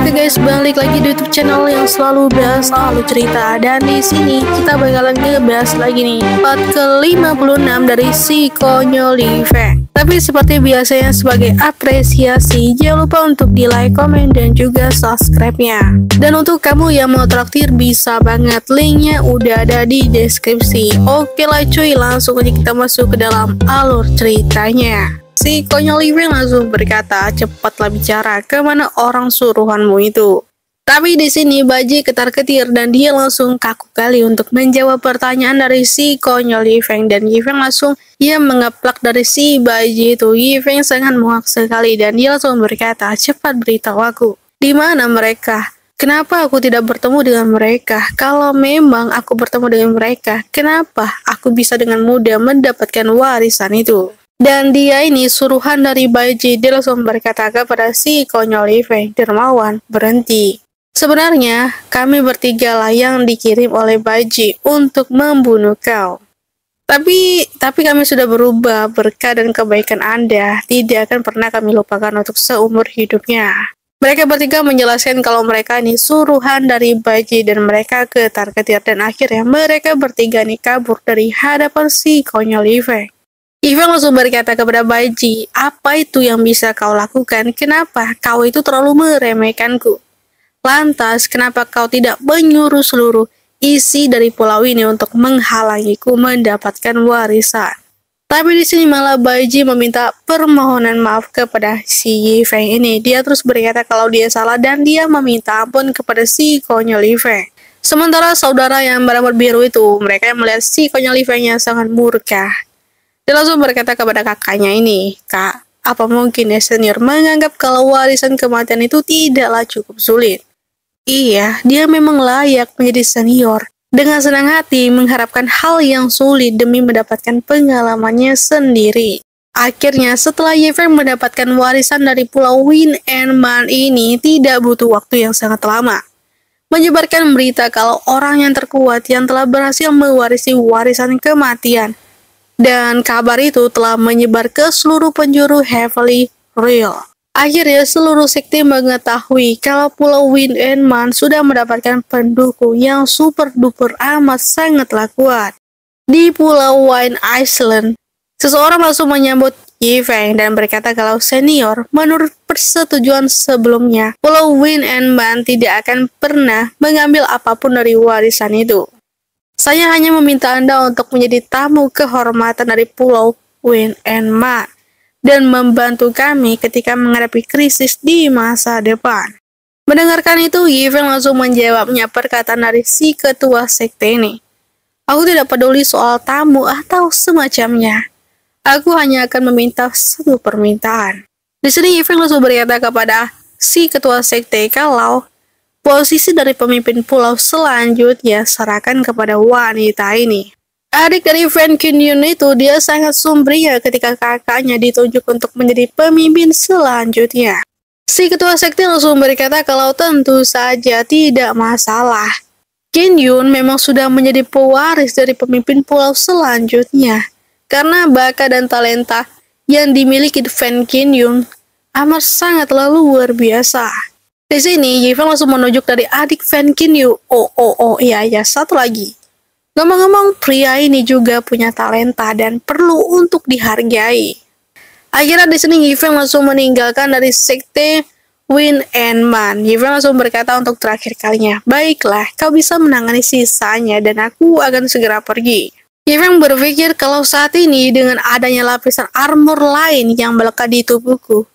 Oke guys, balik lagi di YouTube channel yang selalu bahas soal cerita. Dan di sini kita bakalan ngebahas lagi nih part ke-56 dari si konyol Liveng. Tapi seperti biasanya sebagai apresiasi, jangan lupa untuk di like, komen, dan juga subscribe-nya. Dan untuk kamu yang mau traktir bisa banget, linknya udah ada di deskripsi. Oke lah cuy, langsung aja kita masuk ke dalam alur ceritanya. Si konyol Liveng langsung berkata, cepatlah bicara, kemana orang suruhanmu itu? Tapi di sini Baji ketar-ketir dan dia langsung kaku kali untuk menjawab pertanyaan dari si konyol Liveng. Dan Liveng langsung mengeplak dari si Baji itu. Liveng sangat muak sekali dan dia langsung berkata, cepat beritahu aku, di mana mereka? Kenapa aku tidak bertemu dengan mereka? Kalau memang aku bertemu dengan mereka, kenapa aku bisa dengan mudah mendapatkan warisan itu? Dan dia ini suruhan dari Baji. Dia langsung berkata kepada si konyol Liveng, Dermawan, berhenti. Sebenarnya kami bertiga lah yang dikirim oleh Baji untuk membunuh kau. Tapi kami sudah berubah, berkah dan kebaikan Anda tidak akan pernah kami lupakan untuk seumur hidupnya. Mereka bertiga menjelaskan kalau mereka ini suruhan dari Baji dan mereka ketar-ketir dan akhirnya mereka bertiga ini kabur dari hadapan si konyol Liveng. Liveng langsung berkata kepada Baji, apa itu yang bisa kau lakukan? Kenapa kau itu terlalu meremehkanku? Lantas, kenapa kau tidak menyuruh seluruh isi dari pulau ini untuk menghalangiku mendapatkan warisan? Tapi di sini malah Baji meminta permohonan maaf kepada si Liveng ini. Dia terus berkata kalau dia salah dan dia meminta ampun kepada si konyol Liveng. Sementara saudara yang berambut biru itu, mereka yang melihat si konyol Liveng yang sangat murka. Dia langsung berkata kepada kakaknya ini, Kak, apa mungkin ya senior menganggap kalau warisan kematian itu tidaklah cukup sulit? Iya, dia memang layak menjadi senior. Dengan senang hati mengharapkan hal yang sulit demi mendapatkan pengalamannya sendiri. Akhirnya setelah Liveng mendapatkan warisan dari Pulau Wind and Man ini tidak butuh waktu yang sangat lama. Menyebarkan berita kalau orang yang terkuat yang telah berhasil mewarisi warisan kematian. Dan kabar itu telah menyebar ke seluruh penjuru Heavenly Realm. Akhirnya seluruh sekte mengetahui kalau Pulau Wind and Man sudah mendapatkan pendukung yang super duper amat sangatlah kuat. Di Pulau Wind Island, seseorang langsung menyambut Liveng dan berkata kalau senior, menurut persetujuan sebelumnya, Pulau Wind and Man tidak akan pernah mengambil apapun dari warisan itu. Saya hanya meminta Anda untuk menjadi tamu kehormatan dari Pulau Wind and Man dan membantu kami ketika menghadapi krisis di masa depan. Mendengarkan itu, Liveng langsung menjawabnya perkataan dari si ketua sekte ini. Aku tidak peduli soal tamu atau semacamnya. Aku hanya akan meminta satu permintaan. Di sini Liveng langsung berkata kepada si ketua sekte kalau posisi dari pemimpin pulau selanjutnya serahkan kepada wanita ini. Adik dari Fan Kingyun itu dia sangat sumringah ketika kakaknya ditunjuk untuk menjadi pemimpin selanjutnya. Si ketua sekte langsung berkata kalau tentu saja tidak masalah. Kingyun memang sudah menjadi pewaris dari pemimpin pulau selanjutnya. Karena bakat dan talenta yang dimiliki Fan Kingyun amat sangatlah luar biasa. Di sini, Liveng langsung menunjuk dari adik Fan Kingyun. Iya, satu lagi. Ngomong-ngomong, pria ini juga punya talenta dan perlu untuk dihargai. Akhirnya di sini Liveng langsung meninggalkan dari sekte Wind and Man. Liveng langsung berkata untuk terakhir kalinya, baiklah, kau bisa menangani sisanya dan aku akan segera pergi. Liveng berpikir kalau saat ini dengan adanya lapisan armor lain yang melekat di tubuhku,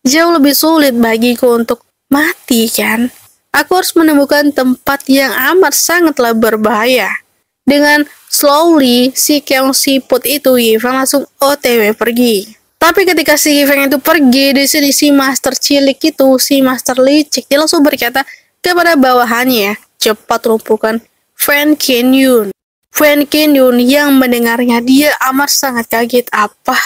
jauh lebih sulit bagiku untuk mati kan? Aku harus menemukan tempat yang amat sangatlah berbahaya. Dengan slowly, si Keong Siput itu Liveng langsung OTW pergi. Tapi ketika si Liveng itu pergi, di sini si Master Cilik itu, si Master Licik, dia langsung berkata kepada bawahannya, cepat lumpuhkan Fan Kingyun. Fan Kingyun yang mendengarnya dia amat sangat kaget. Apa?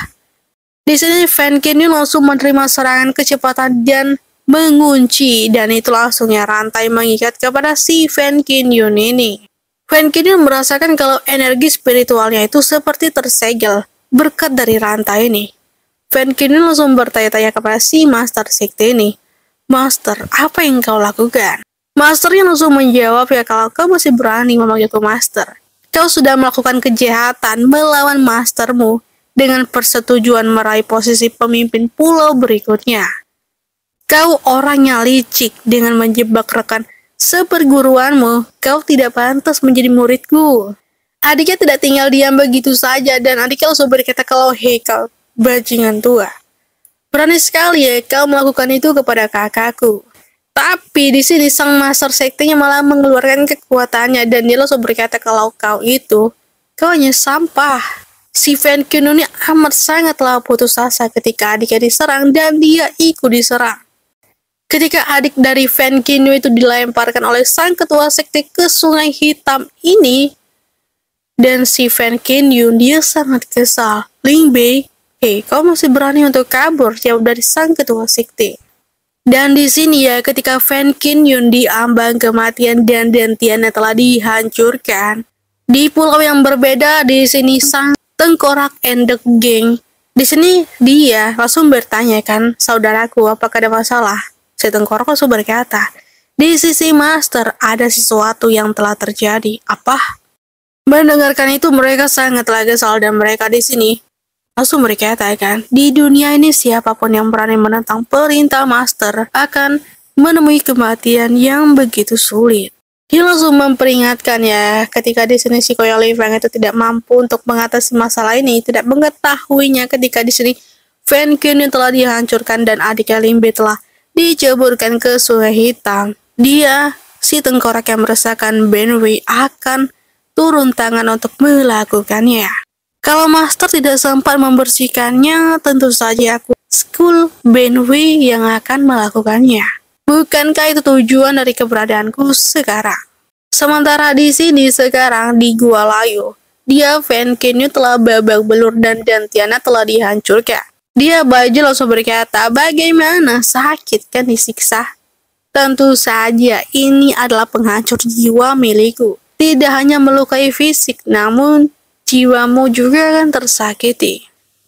Di sini Fan Kingyun langsung menerima serangan kecepatan dan mengunci, dan itu langsungnya rantai mengikat kepada si Fan Kingyun ini. Fan Kingyun merasakan kalau energi spiritualnya itu seperti tersegel berkat dari rantai ini. Fan Kingyun langsung bertanya-tanya kepada si Master Sekte ini, Master, apa yang kau lakukan? Masternya langsung menjawab, ya kalau kau masih berani memanggilku Master, kau sudah melakukan kejahatan melawan Mastermu dengan persetujuan meraih posisi pemimpin pulau berikutnya. Kau orang yang licik dengan menjebak rekan seperguruanmu. Kau tidak pantas menjadi muridku. Adiknya tidak tinggal diam begitu saja, dan adiknya langsung berkata kalau, hei kau bajingan tua, berani sekali ya kau melakukan itu kepada kakakku. Tapi di sini sang master sektinya malah mengeluarkan kekuatannya, dan dia langsung berkata kalau kau hanya sampah. Si Fan Kun ini amat sangatlah putus asa ketika adiknya diserang dan dia ikut diserang. Ketika adik dari Fan Kun itu dilemparkan oleh sang ketua sekte ke sungai hitam ini, dan si Fan Kun dia sangat kesal. Ling Bei, hei kau masih berani untuk kabur, jawab dari sang ketua sekte. Dan di sini ya, ketika Fan Kun diambang kematian dan Dantiannya telah dihancurkan, di pulau yang berbeda di sini sang tengkorak and the gang. Di sini dia langsung bertanya kan, saudaraku apakah ada masalah? Si tengkorak langsung berkata, di sisi Master ada sesuatu yang telah terjadi. Apa? Mendengarkan itu mereka sangatlah kesal, dan mereka di sini langsung berkata kan, di dunia ini siapapun yang berani menentang perintah Master akan menemui kematian yang begitu sulit. Dia langsung memperingatkan ya, ketika di sini si Koyo Li Feng itu tidak mampu untuk mengatasi masalah ini, tidak mengetahuinya ketika di sini Fan Kun yang telah dihancurkan dan adiknya Ling Bei telah diceburkan ke sungai hitam. Dia, si tengkorak yang meresahkan Ben Wei, akan turun tangan untuk melakukannya. Kalau Master tidak sempat membersihkannya, tentu saja aku, School Ben Wei, yang akan melakukannya. Bukankah itu tujuan dari keberadaanku sekarang? Sementara di sini sekarang di Gua Layu, dia Fan Kun telah babak belur dan Dantiana telah dihancurkan. Dia baju langsung berkata, bagaimana sakit kan disiksa? Tentu saja ini adalah penghancur jiwa milikku. Tidak hanya melukai fisik, namun jiwamu juga kan tersakiti.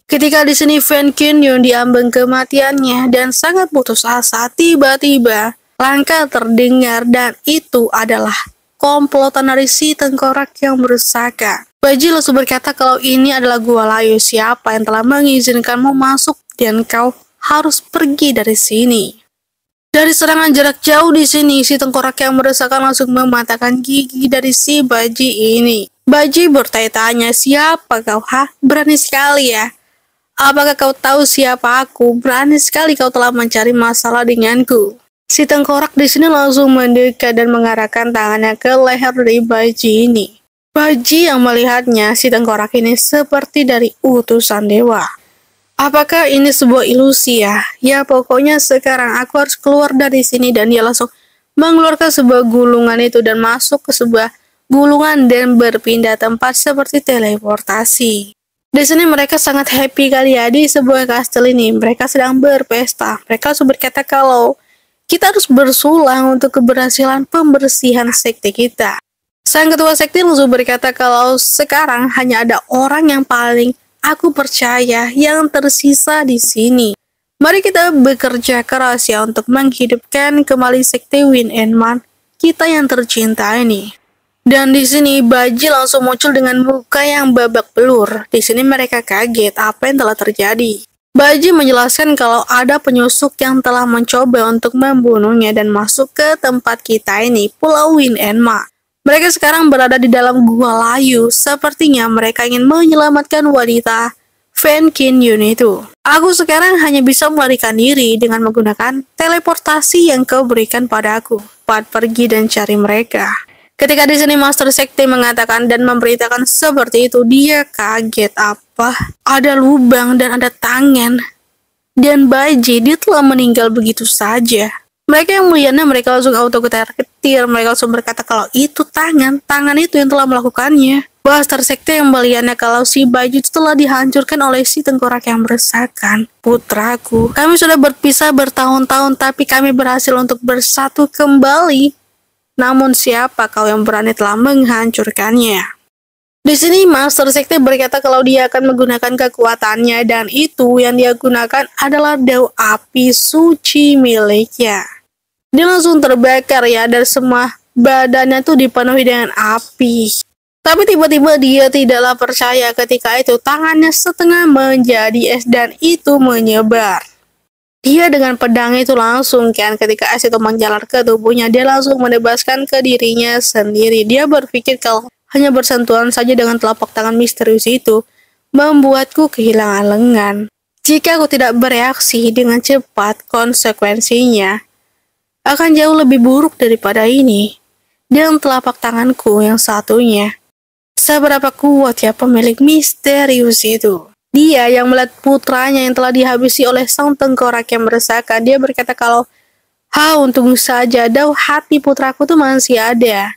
Ketika di sini Fan Kun diambang kematiannya dan sangat putus asa, tiba-tiba langkah terdengar, dan itu adalah komplotan dari si tengkorak yang meresahkan. Baji langsung berkata kalau ini adalah Gua Layu, siapa yang telah mengizinkanmu masuk, dan kau harus pergi dari sini. Dari serangan jarak jauh di sini, si tengkorak yang meresahkan langsung mematahkan gigi dari si Baji ini. Baji bertanya-tanya, siapa kau? Berani sekali ya. Apakah kau tahu siapa aku? Berani sekali kau telah mencari masalah denganku. Si tengkorak di sini langsung mendekat dan mengarahkan tangannya ke leher dari Baji ini. Baji yang melihatnya, si tengkorak ini seperti dari utusan dewa. Apakah ini sebuah ilusi ya? Ya pokoknya sekarang aku harus keluar dari sini, dan dia langsung mengeluarkan sebuah gulungan itu dan masuk ke sebuah gulungan dan berpindah tempat seperti teleportasi. Di sini mereka sangat happy kali ya, di sebuah kastil ini. Mereka sedang berpesta. Mereka langsung berkata kalau kita harus bersulang untuk keberhasilan pembersihan sekte kita. Sang ketua sekte langsung berkata kalau sekarang hanya ada orang yang paling aku percaya yang tersisa di sini. Mari kita bekerja keras ya untuk menghidupkan kembali sekte Wind and Man kita yang tercinta ini. Dan di sini Baji langsung muncul dengan muka yang babak belur. Di sini mereka kaget apa yang telah terjadi. Baji menjelaskan kalau ada penyusup yang telah mencoba untuk membunuhnya dan masuk ke tempat kita ini, Pulau Wind and Man. Mereka sekarang berada di dalam Gua Layu. Sepertinya mereka ingin menyelamatkan wanita Fan Kun itu. Aku sekarang hanya bisa melarikan diri dengan menggunakan teleportasi yang kau berikan padaku. Cepat pergi dan cari mereka. Ketika di sini Master Sekte mengatakan dan memberitakan seperti itu, dia kaget. Apa? Ada lubang dan ada tangan. Dan Baji dia telah meninggal begitu saja. Mereka yang melihatnya, mereka langsung auto ketar-ketir. Mereka langsung berkata kalau itu tangan itu yang telah melakukannya. Master Sekte yang melihatnya kalau si Baji itu telah dihancurkan oleh si tengkorak yang meresahkan. Putraku, kami sudah berpisah bertahun-tahun, tapi kami berhasil untuk bersatu kembali. Namun siapa kau yang berani telah menghancurkannya? Di sini Master Sekte berkata kalau dia akan menggunakan kekuatannya dan itu yang dia gunakan adalah dao api suci miliknya. Dia langsung terbakar ya dan semua badannya tuh dipenuhi dengan api. Tapi tiba-tiba dia tidaklah percaya ketika itu tangannya setengah menjadi es dan itu menyebar. Dia dengan pedang itu langsung kan ketika es itu menjalar ke tubuhnya, dia langsung menebaskan ke dirinya sendiri. Dia berpikir kalau hanya bersentuhan saja dengan telapak tangan misterius itu membuatku kehilangan lengan. Jika aku tidak bereaksi dengan cepat, konsekuensinya akan jauh lebih buruk daripada ini. Dan telapak tanganku yang satunya, seberapa kuat ya pemilik misterius itu. Dia yang melihat putranya yang telah dihabisi oleh sang tengkorak yang meresahkan. Dia berkata kalau, untung saja dao hati putraku tuh masih ada.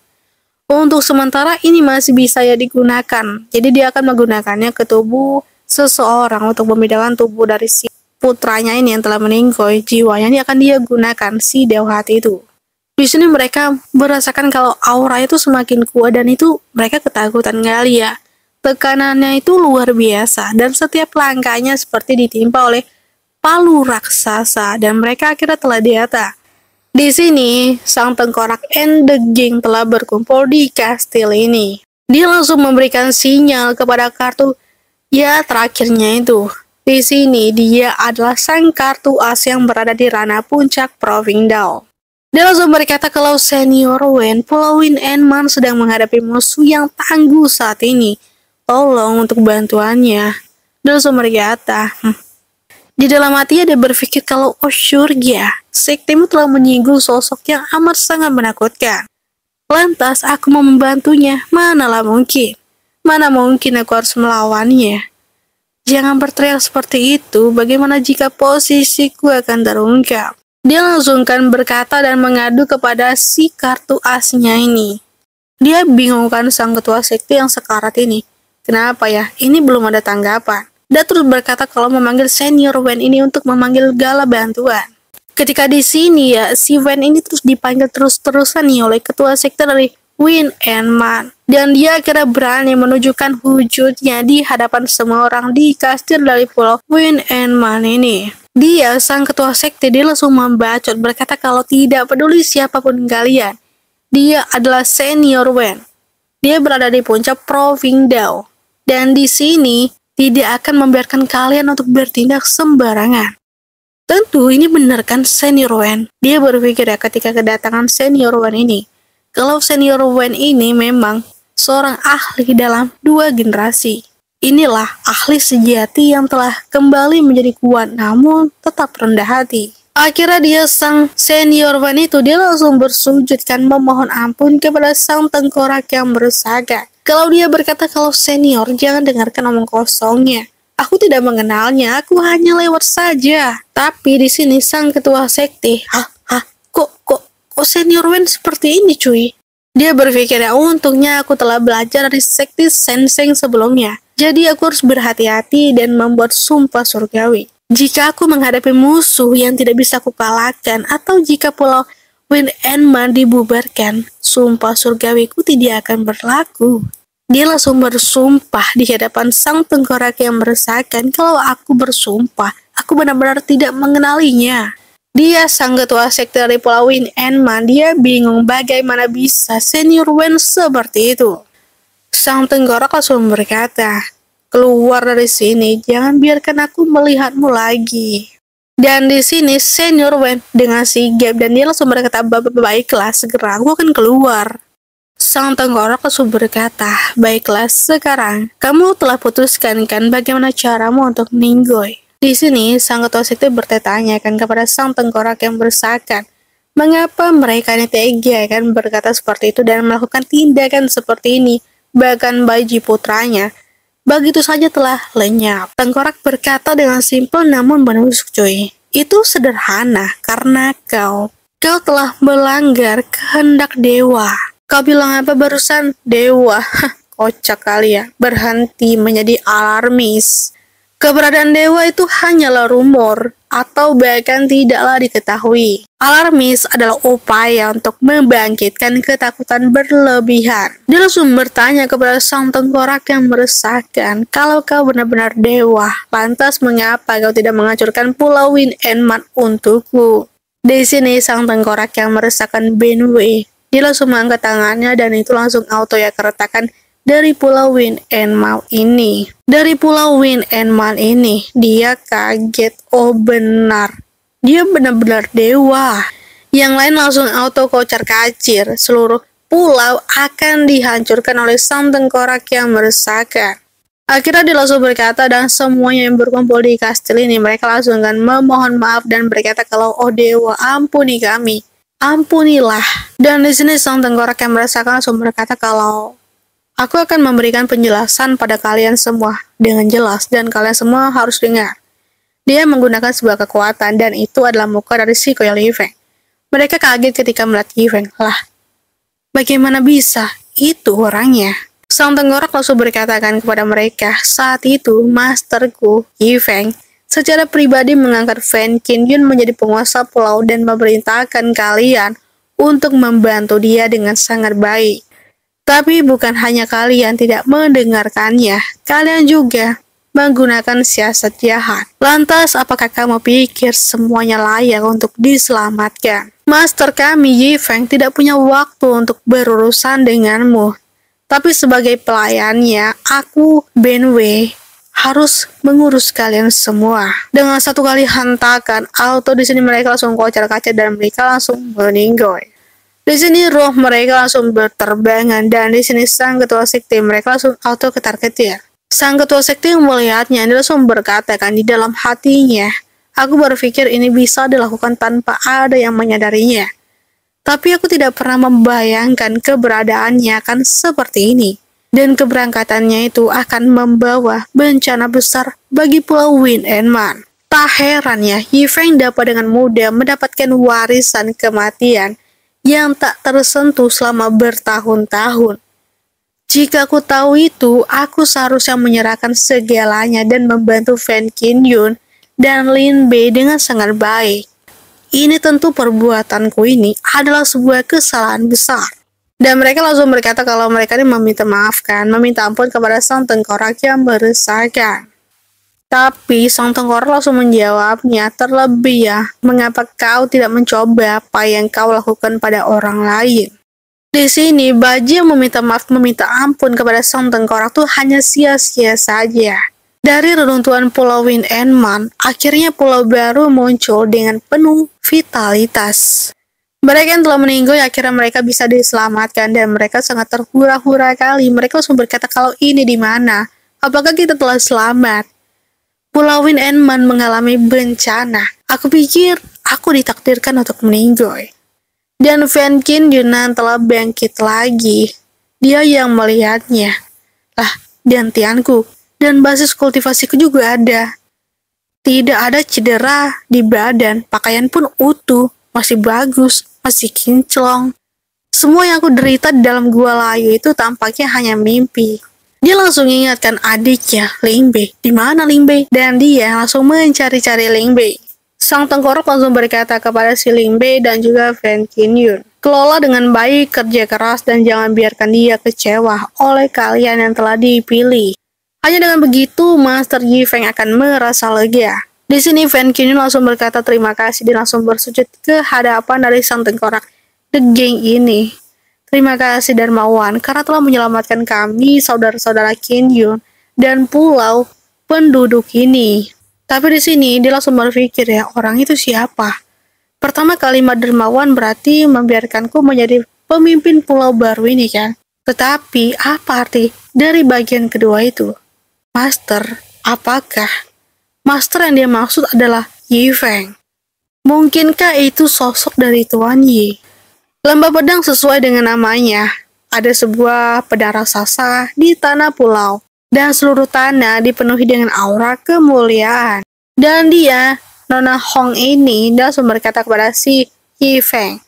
Untuk sementara ini masih bisa ya digunakan. Jadi dia akan menggunakannya ke tubuh seseorang untuk membedakan tubuh dari si putranya ini yang telah meninggal. Jiwanya ini akan dia gunakan si dao hati itu. Di sini mereka merasakan kalau aura itu semakin kuat dan itu mereka ketakutan kali ya. Tekanannya itu luar biasa dan setiap langkahnya seperti ditimpa oleh palu raksasa dan mereka akhirnya telah diata. Di sini, sang tengkorak and the gang telah berkumpul di kastil ini. Dia langsung memberikan sinyal kepada kartu ya terakhirnya itu. Di sini, dia adalah sang kartu as yang berada di ranah puncak Provingdale. Dia langsung berkata kalau Senior Wen, Pulau Win Man sedang menghadapi musuh yang tangguh saat ini. Tolong untuk bantuannya. Dia langsung berkata, Di dalam hatinya dia berpikir kalau surga, sektimu telah menyinggung sosok yang amat sangat menakutkan. Lantas aku mau membantunya, manalah mungkin. Mana mungkin aku harus melawannya. Jangan berteriak seperti itu, bagaimana jika posisiku akan terungkap. Dia langsung kan berkata dan mengadu kepada si kartu asnya ini. Dia bingungkan sang ketua sekte yang sekarat ini. Kenapa ya, ini belum ada tanggapan. Dia terus berkata kalau memanggil Senior Wen ini untuk memanggil gala bantuan. Ketika di sini ya, si Wen ini terus dipanggil terus-terusan nih oleh ketua sekte dari Win Man. Dan dia akhirnya berani menunjukkan wujudnya di hadapan semua orang di kastil dari pulau Win Man ini. Dia, sang ketua sekte, dia langsung membacot berkata kalau tidak peduli siapapun kalian. Dia adalah Senior Wen. Dia berada di puncak Provingdale. Dan di sini, tidak akan membiarkan kalian untuk bertindak sembarangan. Tentu ini benar kan Senior Wen. Dia berpikir ya ketika kedatangan Senior Wen ini. Kalau Senior Wen ini memang seorang ahli dalam 2 generasi. Inilah ahli sejati yang telah kembali menjadi kuat namun tetap rendah hati. Akhirnya dia sang Senior Wen itu dia langsung bersujud kan memohon ampun kepada sang tengkorak yang meresahkan. Kalau dia berkata kalau senior, jangan dengarkan omong kosongnya. Aku tidak mengenalnya, aku hanya lewat saja. Tapi di sini sang ketua sekte, kok Senior Wen seperti ini cuy? Dia berpikir ya untungnya aku telah belajar dari sekte Senseng sebelumnya. Jadi aku harus berhati-hati dan membuat sumpah surgawi. Jika aku menghadapi musuh yang tidak bisa aku kalahkan, atau jika pulau Win Man dibubarkan, sumpah surgawiku tidak akan berlaku. Dia langsung bersumpah di hadapan sang tengkorak yang meresahkan kalau aku bersumpah, aku benar-benar tidak mengenalinya. Dia sang ketua sekte dari pulau Win Man, dia bingung bagaimana bisa Senior Wen seperti itu. Sang tengkorak langsung berkata, keluar dari sini, jangan biarkan aku melihatmu lagi. Dan di sini Senior Wen dengan sigap dan dia langsung berkata, baiklah segera aku akan keluar. Sang tengkorak langsung berkata, baiklah sekarang kamu telah putuskan kan bagaimana caramu untuk meninggoy. Di sini sang ketua sekte bertanya kan kepada sang tengkorak yang bersakan, mengapa mereka ini tega kan berkata seperti itu dan melakukan tindakan seperti ini, bahkan bayi putranya begitu saja telah lenyap. Tengkorak berkata dengan simpel namun menusuk cuy. Itu sederhana karena kau telah melanggar kehendak dewa. Kau bilang apa barusan? Dewa. Kocak kali ya. Berhenti menjadi alarmis. Keberadaan dewa itu hanyalah rumor. atau bahkan tidaklah diketahui. Alarmis adalah upaya untuk membangkitkan ketakutan berlebihan. Dia langsung bertanya kepada sang tengkorak yang meresahkan, kalau kau benar-benar dewa, lantas mengapa kau tidak menghancurkan Pulau Wind and Man untukku? Di sini sang tengkorak yang meresahkan Benway, dia langsung mengangkat tangannya dan itu langsung auto ya keretakan dari Pulau Wind and Man ini. Dari Pulau Wind and Man ini, dia kaget, oh benar. Dia benar-benar dewa. Yang lain langsung auto kocar-kacir. Seluruh pulau akan dihancurkan oleh sang tengkorak yang meresahkan. Akhirnya dia langsung berkata dan semuanya yang berkumpul di kastil ini, mereka langsung kan memohon maaf dan berkata kalau, oh dewa, ampuni kami. Ampunilah. Dan di sini sang tengkorak yang meresahkan langsung berkata kalau, aku akan memberikan penjelasan pada kalian semua dengan jelas dan kalian semua harus dengar. Dia menggunakan sebuah kekuatan dan itu adalah muka dari si Koyo Li-Feng. Mereka kaget ketika melihat Yi-Feng. Lah, bagaimana bisa? Itu orangnya. Sang tengkorak langsung berkatakan kepada mereka, saat itu masterku, Yi-Feng, secara pribadi mengangkat Fan Qingyun menjadi penguasa pulau dan memerintahkan kalian untuk membantu dia dengan sangat baik. Tapi bukan hanya kalian tidak mendengarkannya, kalian juga menggunakan siasat jahat. Lantas, apakah kamu pikir semuanya layak untuk diselamatkan? Master kami, Yi-Feng, tidak punya waktu untuk berurusan denganmu. Tapi sebagai pelayannya, aku, Benway, harus mengurus kalian semua. Dengan satu kali hentakan, auto di sini mereka langsung kocar-kacir dan mereka langsung meninggoy. Di sini roh mereka langsung berterbangan dan di sini sang ketua sekte mereka langsung auto ketar-ketir. Sang ketua sekte yang melihatnya, dia langsung berkata kan di dalam hatinya, aku berpikir ini bisa dilakukan tanpa ada yang menyadarinya. Tapi aku tidak pernah membayangkan keberadaannya akan seperti ini. Dan keberangkatannya itu akan membawa bencana besar bagi Pulau Wind and Man. Tak heran ya, Yi-Feng dapat dengan mudah mendapatkan warisan kematian yang tak tersentuh selama bertahun-tahun. Jika aku tahu itu, aku seharusnya menyerahkan segalanya dan membantu Fan Qingyun dan Lin Bei dengan sangat baik. Ini tentu perbuatanku ini adalah sebuah kesalahan besar. Dan mereka langsung berkata kalau mereka ini meminta ampun kepada sang tengkorak yang meresahkan. Tapi sang tengkorak langsung menjawabnya, terlebih ya, mengapa kau tidak mencoba apa yang kau lakukan pada orang lain? Di sini, Baji yang meminta ampun kepada sang tengkorak tuh hanya sia-sia saja. Dari reruntuhan Pulau Wind and Man, akhirnya pulau baru muncul dengan penuh vitalitas. Mereka yang telah meninggal, akhirnya mereka bisa diselamatkan dan mereka sangat terhura-hura kali. Mereka langsung berkata kalau ini di mana? Apakah kita telah selamat? Pulau Wind and Man mengalami bencana. Aku pikir aku ditakdirkan untuk meninggal. Dan Fan Qingyun telah bangkit lagi. Dia yang melihatnya. Lah, dantianku dan basis kultivasiku juga ada. Tidak ada cedera di badan, pakaian pun utuh, masih bagus, masih kinclong. Semua yang aku derita di dalam gua layu itu tampaknya hanya mimpi. Dia langsung ingatkan adiknya, Lin Bei. Di mana Lin Bei? Dan dia langsung mencari-cari Lin Bei. Sang tengkorak langsung berkata kepada si Lin Bei dan juga Fan Qingyun, kelola dengan baik, kerja keras, dan jangan biarkan dia kecewa oleh kalian yang telah dipilih. Hanya dengan begitu, Master Yi-Feng akan merasa lega. Di sini Fan Qingyun langsung berkata terima kasih dan langsung bersujud ke hadapan dari sang tengkorak. The geng ini. Terima kasih Darmawan karena telah menyelamatkan kami, saudara-saudara Qingyun, dan pulau penduduk ini. Tapi di sini dia langsung berpikir ya, orang itu siapa? Pertama kalimat dermawan berarti membiarkanku menjadi pemimpin pulau baru ini kan? Tetapi apa arti dari bagian kedua itu? Master, apakah master yang dia maksud adalah Yi-Feng? Mungkinkah itu sosok dari Tuan Yi? Lembah pedang sesuai dengan namanya. Ada sebuah pedang raksasa di tanah pulau. Dan seluruh tanah dipenuhi dengan aura kemuliaan. Dan dia, Nona Hong ini, dia langsung berkata kepada si Yi-Feng,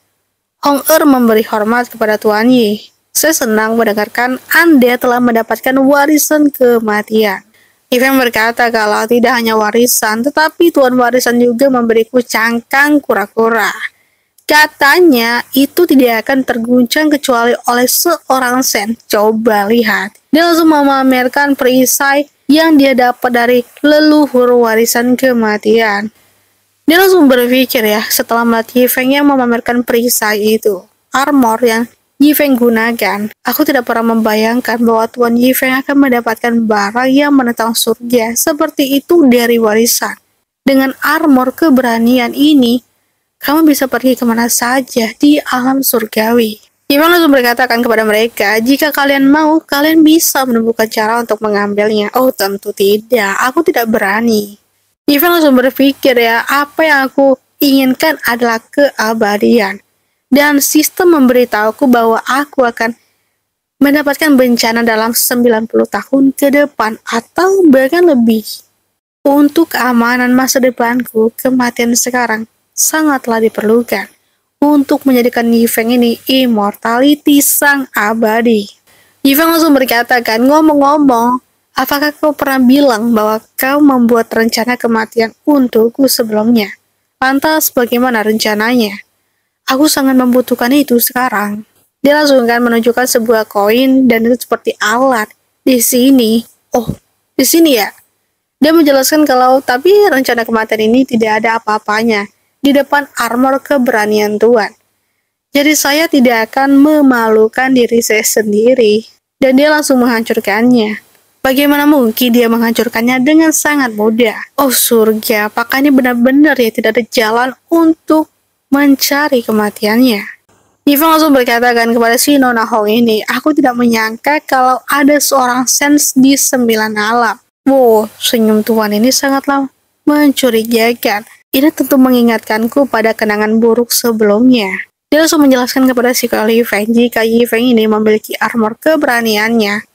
Hong memberi hormat kepada Tuan Yi. Saya senang mendengarkan Anda telah mendapatkan warisan kematian. Yifeng berkata kalau tidak hanya warisan, tetapi tuan warisan juga memberiku cangkang kura-kura. Katanya itu tidak akan terguncang kecuali oleh seorang sen. Coba lihat. Dia langsung memamerkan perisai yang dia dapat dari leluhur warisan kematian. Dia langsung berpikir ya, setelah melihat Yifeng yang memamerkan perisai itu, armor yang Yifeng gunakan, aku tidak pernah membayangkan bahwa Tuan Yifeng akan mendapatkan barang yang menentang surga seperti itu dari warisan. Dengan armor keberanian ini, kamu bisa pergi kemana saja di alam surgawi. Yifeng langsung berkatakan kepada mereka, jika kalian mau, kalian bisa menemukan cara untuk mengambilnya. Oh, tentu tidak, aku tidak berani. Yifeng langsung berpikir ya, apa yang aku inginkan adalah keabadian. Dan sistem memberitahuku bahwa aku akan mendapatkan bencana dalam 90 tahun ke depan atau bahkan lebih. Untuk keamanan masa depanku, kematian sekarang sangatlah diperlukan untuk menjadikan Yifeng ini immortality sang abadi. Yifeng langsung berkata kan, ngomong-ngomong, apakah kau pernah bilang bahwa kau membuat rencana kematian untukku sebelumnya? Lantas bagaimana rencananya? Aku sangat membutuhkan itu sekarang. Dia langsung kan menunjukkan sebuah koin dan itu seperti alat. Di sini, oh, di sini ya. Dia menjelaskan kalau tapi rencana kematian ini tidak ada apa-apanya di depan armor keberanian Tuhan. Jadi saya tidak akan memalukan diri saya sendiri. Dan dia langsung menghancurkannya. Bagaimana mungkin dia menghancurkannya dengan sangat mudah? Oh surga, apakah ini benar-benar ya tidak ada jalan untuk mencari kematiannya? Yifeng langsung berkatakan kepada si Nona Hong ini, aku tidak menyangka kalau ada seorang sens di 9 alam. Wow, senyum Tuhan ini sangatlah mencurigakan. Ini tentu mengingatkanku pada kenangan buruk sebelumnya. Dia langsung menjelaskan kepada si Yifeng jika Yifeng ini memiliki armor keberaniannya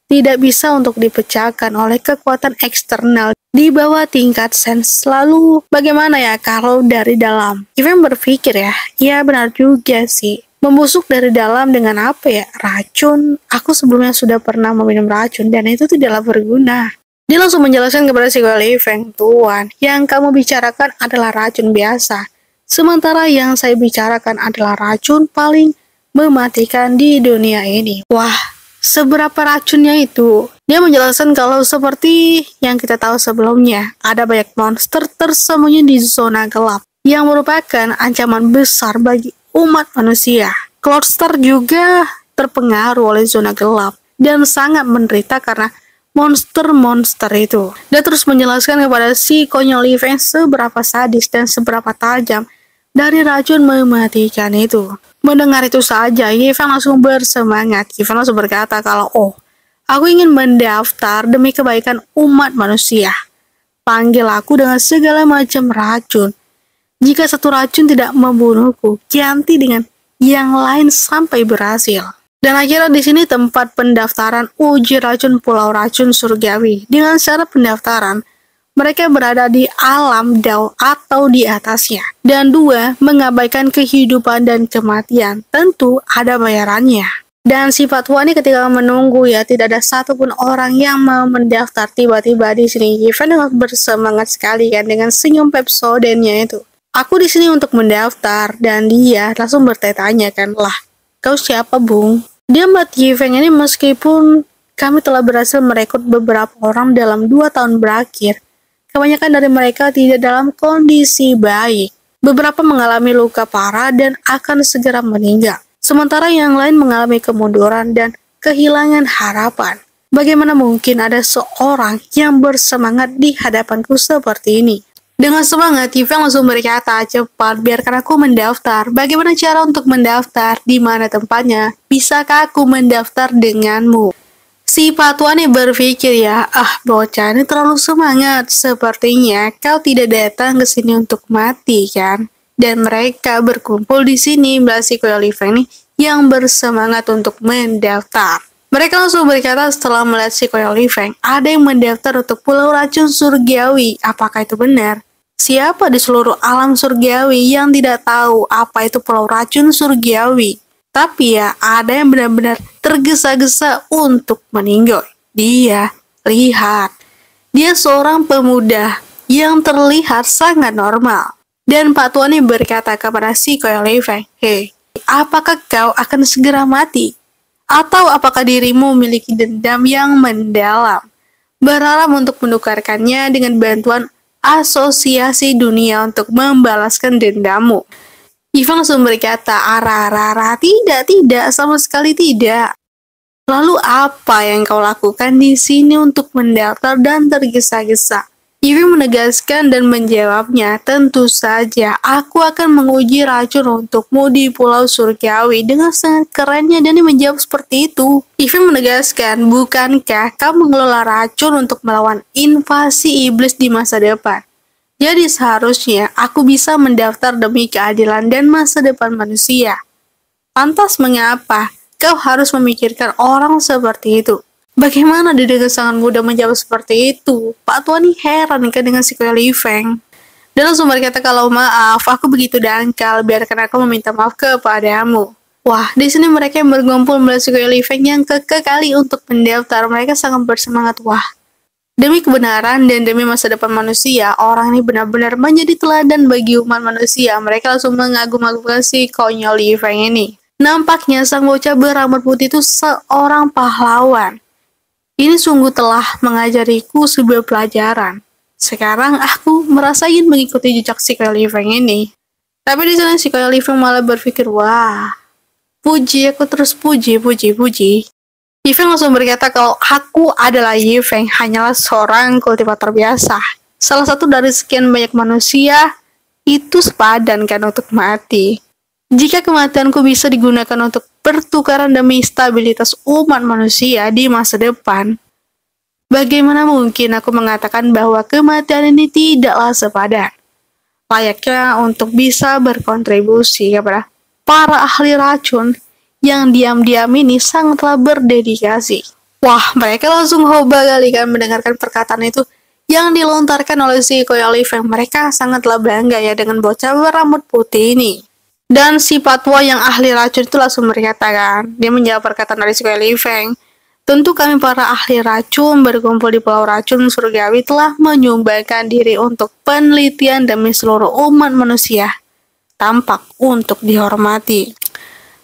tidak bisa untuk dipecahkan oleh kekuatan eksternal di bawah tingkat sense. Lalu bagaimana ya kalau dari dalam? Yifeng berpikir ya, iya benar juga sih. Membusuk dari dalam dengan apa ya? Racun. Aku sebelumnya sudah pernah meminum racun dan itu tidaklah berguna. Dia langsung menjelaskan kepada si Yifeng, Tuan, yang kamu bicarakan adalah racun biasa. Sementara yang saya bicarakan adalah racun paling mematikan di dunia ini. Wah, seberapa racunnya itu? Dia menjelaskan kalau seperti yang kita tahu sebelumnya, ada banyak monster tersembunyi di zona gelap yang merupakan ancaman besar bagi umat manusia. Cloudster juga terpengaruh oleh zona gelap dan sangat menderita karena monster-monster itu. Dia terus menjelaskan kepada si konyol Yifeng seberapa sadis dan seberapa tajam dari racun mematikan itu. Mendengar itu saja, Yifeng langsung bersemangat. Yifeng langsung berkata kalau, oh, aku ingin mendaftar demi kebaikan umat manusia. Panggil aku dengan segala macam racun. Jika satu racun tidak membunuhku, ganti dengan yang lain sampai berhasil. Dan akhirnya di sini tempat pendaftaran uji racun Pulau Racun Surgawi. Dengan syarat pendaftaran, mereka berada di alam Dao atau di atasnya. Dan 2, mengabaikan kehidupan dan kematian. Tentu ada bayarannya. Dan si Fatwa ini ketika menunggu ya, tidak ada satupun orang yang mau mendaftar. Tiba-tiba di sini Yifeng bersemangat sekali kan dengan senyum Pepsodentnya itu. Aku di sini untuk mendaftar. Dan dia langsung bertanya kan, lah, kau siapa bung? Dia melihat Yifeng ini meskipun kami telah berhasil merekrut beberapa orang dalam 2 tahun berakhir. Kebanyakan dari mereka tidak dalam kondisi baik. Beberapa mengalami luka parah dan akan segera meninggal. Sementara yang lain mengalami kemunduran dan kehilangan harapan. Bagaimana mungkin ada seorang yang bersemangat di hadapanku seperti ini? Dengan semangat, Yifeng langsung berkata, cepat, biarkan aku mendaftar. Bagaimana cara untuk mendaftar? Di mana tempatnya? Bisakah aku mendaftar denganmu? Si Fatwa nih berpikir ya, bocah ini terlalu semangat. Sepertinya kau tidak datang ke sini untuk mati kan? Dan mereka berkumpul di sini melihat si Yifeng nih yang bersemangat untuk mendaftar. Mereka langsung berkata setelah melihat si Yifeng, ada yang mendaftar untuk Pulau Racun Surgawi. Apakah itu benar? Siapa di seluruh alam surgawi yang tidak tahu apa itu Pulau Racun Surgawi? Tapi ya, ada yang benar-benar tergesa-gesa untuk meninggal. Dia, lihat. Dia seorang pemuda yang terlihat sangat normal. Dan Pak Tuan ini berkata kepada si Koyo Li Feng, "Hei, apakah kau akan segera mati? Atau apakah dirimu memiliki dendam yang mendalam? Berharap untuk menukarkannya dengan bantuan asosiasi dunia untuk membalaskan dendammu." Ivan langsung berkata, tidak, sama sekali tidak. Lalu apa yang kau lakukan di sini untuk mendaftar dan tergesa-gesa? Ivan menegaskan dan menjawabnya, tentu saja aku akan menguji racun untukmu di Pulau Surgawi. Dengan sangat kerennya Dani menjawab seperti itu. Ivan menegaskan, bukankah kau mengelola racun untuk melawan invasi iblis di masa depan? Jadi seharusnya aku bisa mendaftar demi keadilan dan masa depan manusia. Lantas mengapa kau harus memikirkan orang seperti itu? Bagaimana dia dengan sangat mudah menjawab seperti itu? Pak Tuan ini heran kan dengan si Koyo Li Feng. Dan langsung berkata, kalau maaf, aku begitu dangkal, biarkan aku meminta maaf kepadamu. Wah, di sini mereka yang berkumpul melihat si Koyo Li Feng yang kekeh kali untuk mendaftar. Mereka sangat bersemangat. Wah, demi kebenaran dan demi masa depan manusia, orang ini benar-benar menjadi teladan bagi umat manusia. Mereka langsung mengagum-agumkan si Koyo Li Feng ini. Nampaknya sang bocah berambut putih itu seorang pahlawan. Ini sungguh telah mengajariku sebuah pelajaran. Sekarang aku merasa ingin mengikuti jejak si Koyo Li Feng ini. Tapi di sana si Koyo Li Feng malah berpikir, wah, puji, aku terus puji. Yifeng langsung berkata kalau aku adalah Yifeng, hanyalah seorang kultivator biasa. Salah satu dari sekian banyak manusia, itu sepadan kan untuk mati. Jika kematianku bisa digunakan untuk pertukaran demi stabilitas umat manusia di masa depan, bagaimana mungkin aku mengatakan bahwa kematian ini tidaklah sepadan? Layaknya untuk bisa berkontribusi kepada para ahli racun yang diam-diam ini sangatlah berdedikasi. Wah, mereka langsung hoba kali kan mendengarkan perkataan itu yang dilontarkan oleh si Koyo Li Feng. Mereka sangatlah bangga ya dengan bocah berambut putih ini. Dan si Patwa yang ahli racun itu langsung berkata kan, dia menjawab perkataan dari si Koyo Li Feng, tentu kami para ahli racun berkumpul di Pulau Racun Surgawi telah menyumbangkan diri untuk penelitian demi seluruh umat manusia. Tampak untuk dihormati.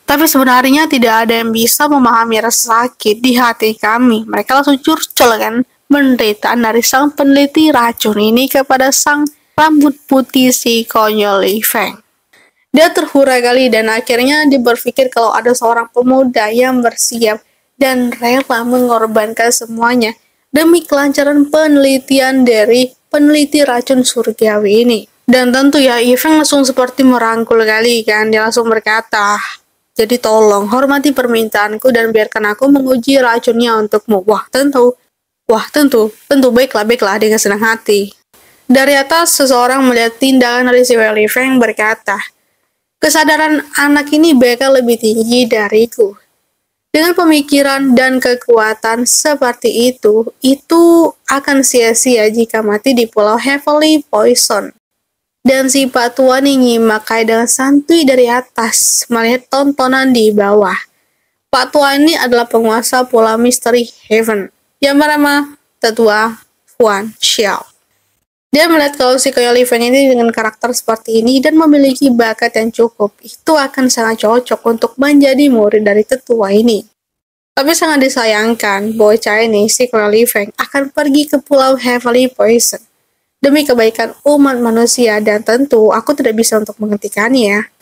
Tapi sebenarnya tidak ada yang bisa memahami rasa sakit di hati kami. Mereka langsung curcol kan penderitaan dari sang peneliti racun ini kepada sang rambut putih si Koyo Li Feng. Dia terhurai kali dan akhirnya dia berpikir kalau ada seorang pemuda yang bersiap dan rela mengorbankan semuanya demi kelancaran penelitian dari peneliti racun surgawi ini. Dan tentu ya, Yifeng langsung seperti merangkul kali kan, dia langsung berkata, jadi tolong hormati permintaanku dan biarkan aku menguji racunnya untukmu. Wah tentu, baiklah dengan senang hati. Dari atas, seseorang melihat tindakan dari si Koyo Li Feng berkata, kesadaran anak ini bakal lebih tinggi dariku. Dengan pemikiran dan kekuatan seperti itu akan sia-sia jika mati di Pulau Heavily Poison. Dan si Pak Tuan nyimak dengan santuy dari atas, melihat tontonan di bawah. Pak Tuan ini adalah penguasa Pulau Mystery Heaven, yang bernama Tetua Huan Xiao. Dia melihat kalau si Koyo Li Feng ini dengan karakter seperti ini dan memiliki bakat yang cukup, itu akan sangat cocok untuk menjadi murid dari tetua ini. Tapi sangat disayangkan, bocah ini, si Koyo Li Feng, akan pergi ke Pulau Heavily Poison demi kebaikan umat manusia, dan tentu aku tidak bisa untuk menghentikannya.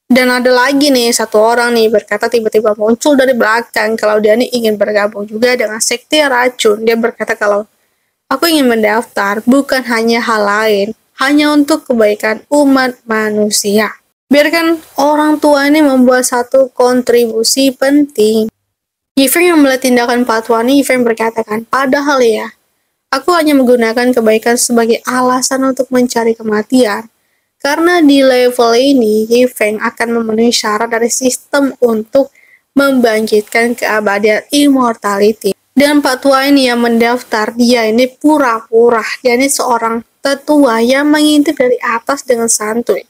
Dan ada lagi nih, satu orang nih berkata tiba-tiba muncul dari belakang kalau dia nih ingin bergabung juga dengan sekte racun. Dia berkata kalau aku ingin mendaftar bukan hanya hal lain, hanya untuk kebaikan umat manusia. Biarkan orang tua ini membuat satu kontribusi penting. Yifeng yang melihat tindakan Pak Tuan ini, Yifeng berkatakan, padahal ya, aku hanya menggunakan kebaikan sebagai alasan untuk mencari kematian. Karena di level ini, Yifeng akan memenuhi syarat dari sistem untuk membangkitkan keabadian immortality. Dan Pak Tua ini yang mendaftar, dia ini pura-pura. Dia ini seorang tetua yang mengintip dari atas dengan santuy.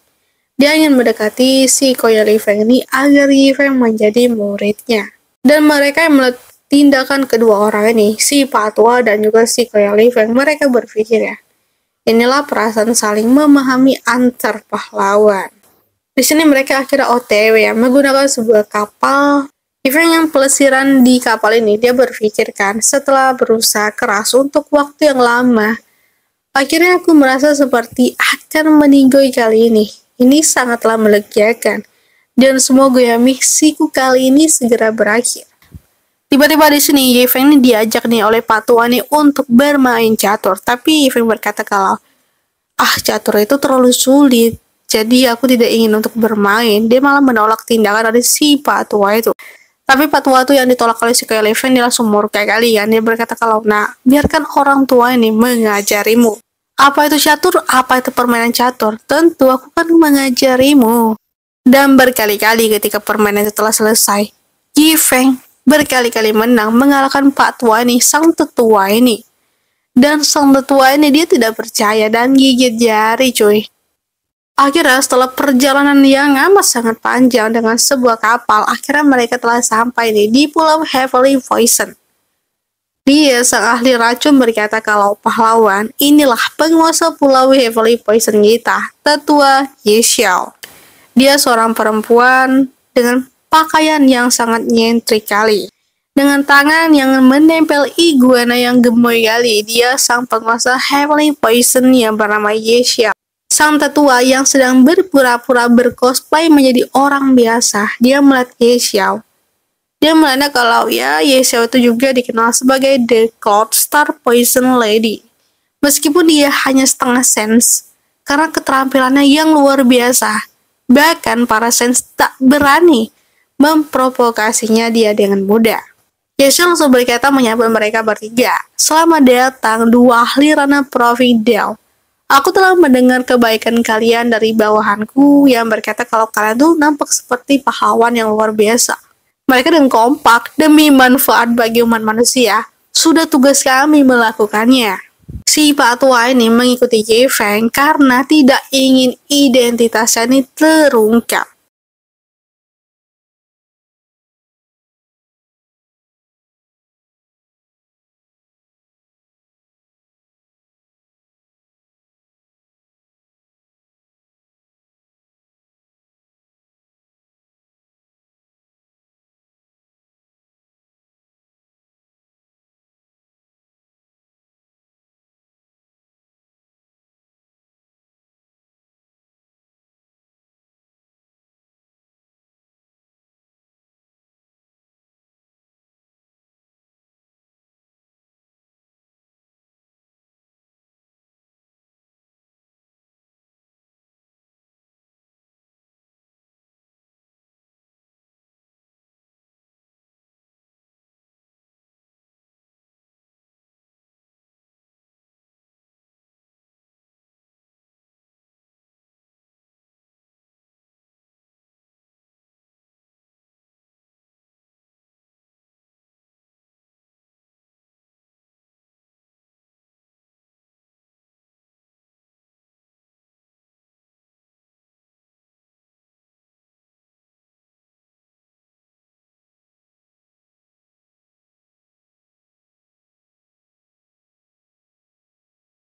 Dia ingin mendekati si Koyo Li Feng ini agar Yifeng menjadi muridnya. Dan mereka yang melihat tindakan kedua orang ini, si Pak Tua dan juga si Koyo Li Feng, mereka berpikir ya, inilah perasaan saling memahami antar pahlawan. Di sini mereka akhirnya OTW ya, menggunakan sebuah kapal. Event yang pelesiran di kapal ini, dia berpikir kan, setelah berusaha keras untuk waktu yang lama, akhirnya aku merasa seperti akan meninggal kali ini. Ini sangatlah melegakan. Dan semoga ya misiku kali ini segera berakhir. Tiba-tiba di sini Yifeng ini diajak nih oleh Pak Tua nih untuk bermain catur. Tapi Yifeng berkata kalau, catur itu terlalu sulit. Jadi aku tidak ingin untuk bermain. Dia malah menolak tindakan dari si Pak Tua itu. Tapi Pak Tua itu yang ditolak oleh si Koyo Li Feng, dia langsung murka kali kan. Dia berkata kalau, nah biarkan orang tua ini mengajarimu. Apa itu catur? Apa itu permainan catur? Tentu aku kan mengajarimu. Dan berkali-kali ketika permainan itu telah selesai, Yifeng berkali-kali menang mengalahkan Pak Tua ini, sang tetua ini. Dan sang tetua ini dia tidak percaya dan gigit jari cuy. Akhirnya setelah perjalanan yang amat sangat panjang dengan sebuah kapal, akhirnya mereka telah sampai nih di Pulau Heavily Poison. Dia, sang ahli racun, berkata kalau pahlawan, inilah penguasa Pulau Heavily Poison kita, tetua Ye Xiao. Dia seorang perempuan dengan pakaian yang sangat nyentrik kali. Dengan tangan yang menempel iguana yang gemoy kali, dia sang penguasa Heavily Poison yang bernama Ye Xiao. Sang tetua yang sedang berpura-pura bercosplay menjadi orang biasa, dia melihat Ye Xiao. Dia melihatnya kalau ya Ye Xiao itu juga dikenal sebagai The Cloud Star Poison Lady. Meskipun dia hanya setengah sense, karena keterampilannya yang luar biasa. Bahkan para sense tak berani memprovokasinya dia dengan mudah. Ye Xiao langsung berkata menyapa mereka bertiga. Selamat datang dua ahli Rana Providel. Aku telah mendengar kebaikan kalian dari bawahanku yang berkata kalau kalian tuh nampak seperti pahlawan yang luar biasa. Mereka dengan kompak demi manfaat bagi umat manusia. Sudah tugas kami melakukannya. Si Pak Tua ini mengikuti Yifeng karena tidak ingin identitasnya ini terungkap.